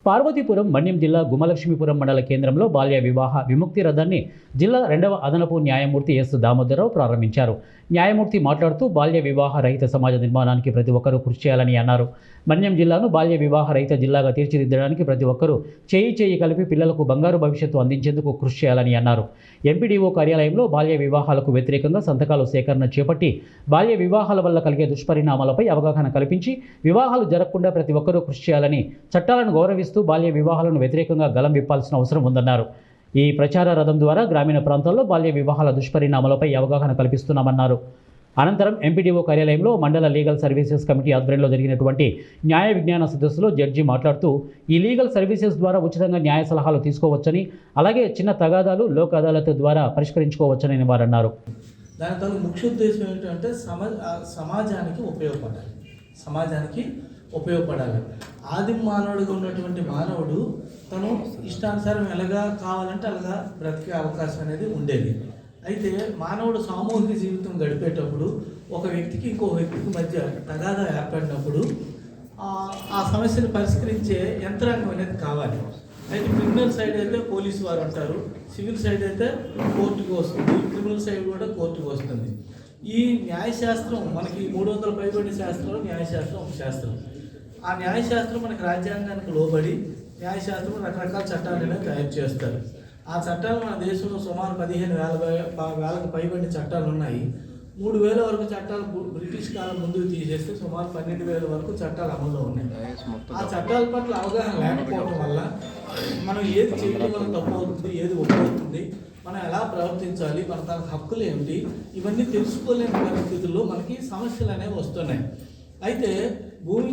పార్వతీపురం మన్యం జిల్లా గుమలక్ష్మీపురం మండల కేంద్రంలో బాల్య వివాహ విముక్తి రథాన్ని జిల్లా 2వ అదనపు న్యాయమూర్తి ఎస్ దామోదరరావు ప్రారంభించారు. న్యాయమూర్తి మాట్లాడుతూ బాల్య వివాహ రహిత సమాజ నిర్మాణానికి ప్రతి ఒక్కరూ కృషి చేయాలని అన్నారు. మన్యం జిల్లాను బాల్య వివాహ రహిత జిల్లాగా తీర్చిదిద్దడానికి ప్రతి ఒక్కరూ చేయి కలిపి పిల్లలకు బంగారు భవిష్యత్తు అందించేందుకు కృషి చేయాలని అన్నారు. ఎంపీడీఓ కార్యాలయంలో బాల్య వివాహాలకు వ్యతిరేకంగా సంతకాలు సేకరణ చేపట్టి బాల్య వివాహాల వల్ల కలిగే దుష్పరిణామాలపై అవగాహన కల్పించి వివాహాలు జరగకుండా ప్రతి ఒక్కరూ కృషి చేయాలని, చట్టాలను గౌరవిస్తూ బాల్య వివాహాలను వ్యతిరేకంగా గలం విప్పాల్సిన అవసరం ఉందన్నారు. ఈ ప్రచార రథం ద్వారా గ్రామీణ ప్రాంతాల్లో బాల్య వివాహాల దుష్పరిణామాలపై అవగాహన కల్పిస్తున్నామన్నారు. అనంతరం ఎంపీడీఓ కార్యాలయంలో మండల లీగల్ సర్వీసెస్ కమిటీ ఆధ్వర్యంలో జరిగినటువంటి న్యాయ విజ్ఞాన సదస్సులో జడ్జి మాట్లాడుతూ ఈ లీగల్ సర్వీసెస్ ద్వారా ఉచితంగా న్యాయ సలహాలు తీసుకోవచ్చని, అలాగే చిన్న తగాదాలు లోక్ అదాలత్ ద్వారా పరిష్కరించుకోవచ్చని వారన్నారు. దాని ముఖ్య ఉద్దేశం ఏంటంటే సమాజానికి ఉపయోగపడాలి. ఆదిమ మానవుడిగా ఉన్నటువంటి మానవుడు తను ఇష్టానుసారం ఎలాగా కావాలంటే అలాగా బ్రతికే అవకాశం అనేది ఉండేది. అయితే మానవుడు సామూహిక జీవితం గడిపేటప్పుడు ఒక వ్యక్తికి ఇంకో వ్యక్తికి మధ్య తగాదా ఏర్పడినప్పుడు ఆ సమస్యను పరిష్కరించే యంత్రాంగం అనేది కావాలి. అయితే క్రిమినల్ సైడ్ అయితే పోలీసు వారు ఉంటారు, సివిల్ సైడ్ అయితే కోర్టుకు వస్తుంది, క్రిమినల్ సైడ్ కూడా కోర్టుకు వస్తుంది. ఈ న్యాయశాస్త్రం మనకి 300 పైబడిన శాస్త్రంలో న్యాయశాస్త్రం ఒక శాస్త్రం. ఆ న్యాయశాస్త్రం మనకి రాజ్యాంగానికి లోబడి న్యాయశాస్త్రం రకరకాల చట్టాలను తయారు చేస్తారు. ఆ చట్టాలు మన దేశంలో సుమారు 15,000 పైబడిన చట్టాలు ఉన్నాయి. 3,000 వరకు చట్టాలు బ్రిటిష్ కాలం ముందుకు తీసేస్తే సుమారు 12,000 వరకు చట్టాలు అమల్లో ఉన్నాయి. ఆ చట్టాల పట్ల అవగాహన లేకపోవడం వల్ల మనం ఏది చేయడం వల్ల తప్పు అవుతుంది, ఏది ఒప్పుతుంది, మనం ఎలా ప్రవర్తించాలి, మన తన హక్కులు ఏమిటి, ఇవన్నీ తెలుసుకోలేని పరిస్థితుల్లో మనకి సమస్యలు అనేవి వస్తున్నాయి. అయితే భూమి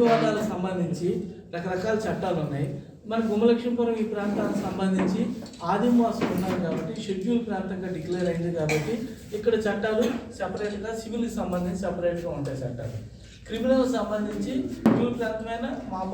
వివాదాలకు సంబంధించి రకరకాల చట్టాలు ఉన్నాయి. మన గుమలక్ష్మీపురం ఈ ప్రాంతానికి సంబంధించి ఆదివాసులు ఉన్నారు కాబట్టి షెడ్యూల్ ప్రాంతంగా డిక్లేర్ అయింది కాబట్టి ఇక్కడ చట్టాలు సపరేట్గా, సివిల్కి సంబంధించి సపరేట్గా ఉంటాయి చట్టాలు. క్రిమినల్ సంబంధించి షెడ్యూల్ ప్రాంతమైన మామూలు